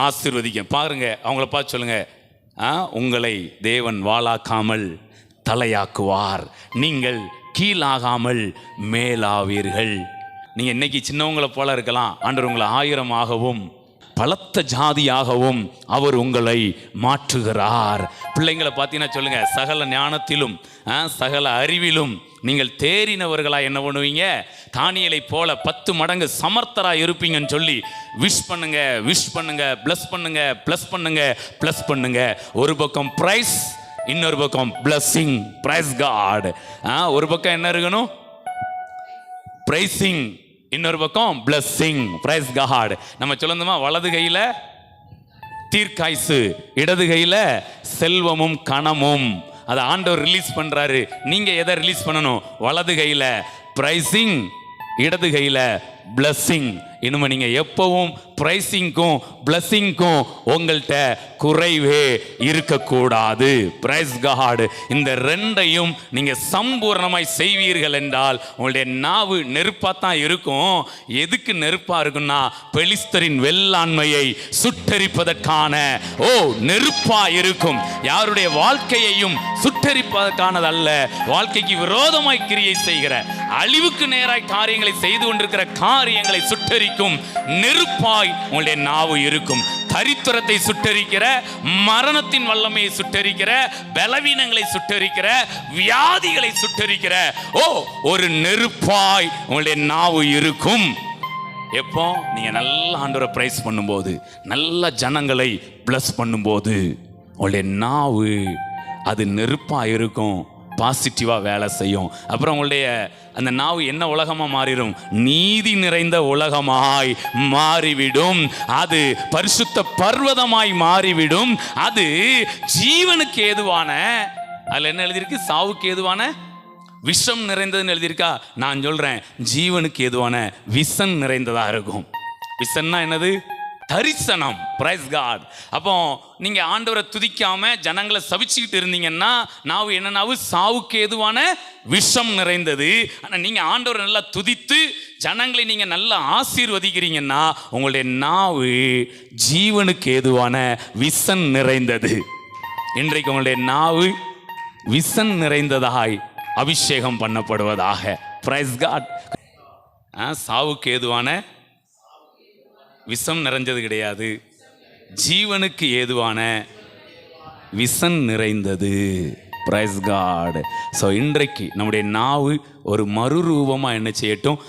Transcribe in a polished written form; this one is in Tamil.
ஆசீர்வதிக்கும். பாருங்க, அவங்கள பார்த்து சொல்லுங்க, உங்களை தேவன் வாளாக்காமல் தலையாக்குவார், நீங்கள் கீழாகாமல் மேலாவீர்கள். நீங்கள் இன்னைக்கு சின்னவங்களை போல இருக்கலாம், ஆண்டவர் உங்களை 1000ஆகவும் பலத்த ஜாதியாகவும் அவர் உங்களை மாற்றுகிறார். பிள்ளைங்களை பார்த்தீங்கன்னா சொல்லுங்க, சகல ஞானத்திலும் சகல அறிவிலும் நீங்கள் தேறினவர்களாக என்ன பண்ணுவீங்க, தானியலை போல 10 மடங்கு சமர்த்தராக இருப்பீங்கன்னு சொல்லி விஷ் பண்ணுங்க, விஷ் பண்ணுங்க, பிளஸ் பண்ணுங்க, பிளஸ் பண்ணுங்க, பிளஸ் பண்ணுங்க. ஒரு பக்கம் பிரைஸ், இன்னொரு பக்கம் பிளஸிங். Price God. ஒரு பக்கம் என்ன இருக்கணும், பிரைசிங், இன்னொரு பக்கம் பிளஸிங். Price God. நம்ம சொல்லணுமா, வலது கையில் தீர்க்காய்சு, இடது கையில் செல்வமும் கணமும். அதை ஆண்டவர் ரிலீஸ் பண்றாரு. நீங்க எதை ரிலீஸ் பண்ணணும், வலது கையில் பிரைசிங், இடது கையில் பிளஸிங். இனிமே நீங்க எப்பவும் பிரைசிங்க்கும் பிளஸிங்க்கும் உங்கள்கிட்ட குறைவே இருக்கக்கூடாது. Praise God. இந்த ரெண்டையும் நீங்க சம்பூர்ணமாய் செய்வீர்கள் என்றால் உங்களுடைய நாவு நெருப்பா தான் இருக்கும். எதுக்கு நெருப்பா இருக்குன்னா, பெலிஸ்தரின் வெள்ளாண்மையை சுட்டரிப்பதற்கான நெருப்பா இருக்கும். யாருடைய வாழ்க்கையையும் சுட்டரிப்பதற்கானதல்ல, வாழ்க்கைக்கு விரோதமாய் கிரியை செய்கிற, அழிவுக்கு நேராய் காரியங்களை செய்து கொண்டிருக்கிற காரியங்களை சுட்டரிக்கும் நெருப்பாய் உங்களுடைய நாவு இருக்கும். தரித்திரத்தை சுட்டரிக்கிற, மரணத்தின் வல்லமையை சுட்டரிக்கிற, பலவீனங்களை சுட்டரிக்கிற, வியாதிகளை சுட்டரிக்கிற ஒரு நெருப்பாய் உங்களுடைய நாவு இருக்கும். எப்போ நீங்க நல்ல ஆண்டவரை பிரைஸ் பண்ணும்போது, நல்ல ஜனங்களை பிளஸ் பண்ணும்போது, உங்களுடைய நாவு அது நெருப்பா இருக்கும், பாசிட்டிவா வேலை செய்யும். அப்புறம் உங்களுடைய அந்த நாவு என்ன உலகமா மாறிடும், நீதி நிறைந்த உலகமாய் மாறிவிடும். அது பரிசுத்த பர்வதமாய் மாறிவிடும். அது ஜீவனுக்கு ஏதுவான, அதுல என்ன எழுதியிருக்கு, சாவுக்கு ஏதுவான விஷம் நிறைந்ததுன்னு எழுதியிருக்கா. நான் சொல்றேன், ஜீவனுக்கு ஏதுவான விஷம் நிறைந்ததா இருக்கும். விஷம்னா என்னது, தரிசனம். Praise God. அப்போ நீங்க ஆண்டவரை துதிக்காம ஜனங்களை சபிச்சுக்கிட்டு இருந்தீங்கன்னா, நாவு என்ன நாவு, சாவுக்கு ஏதுவான விஷம் நிறைந்தது. ஆனா நீங்க ஆண்டவரை நல்லா துதித்து ஜனங்களை நீங்க நல்லா ஆசீர்வதிக்கிறீங்கன்னா, உங்களுடைய நாவு ஜீவனுக்கு ஏதுவான விஷம் நிறைந்தது. இன்றைக்கு உங்களுடைய நாவு விஷம் நிறைந்ததாய் அபிஷேகம் பண்ணப்படுவதாக. Price God. சாவுக்கு ஏதுவான விஷம் நிறைஞ்சது கிடையாது, ஜீவனுக்கு ஏதுவான விஷம் நிறைந்தது. Price God. ஸோ இன்றைக்கு நம்முடைய நாவு ஒரு மறுரூபமாக என்ன செய்யட்டும்,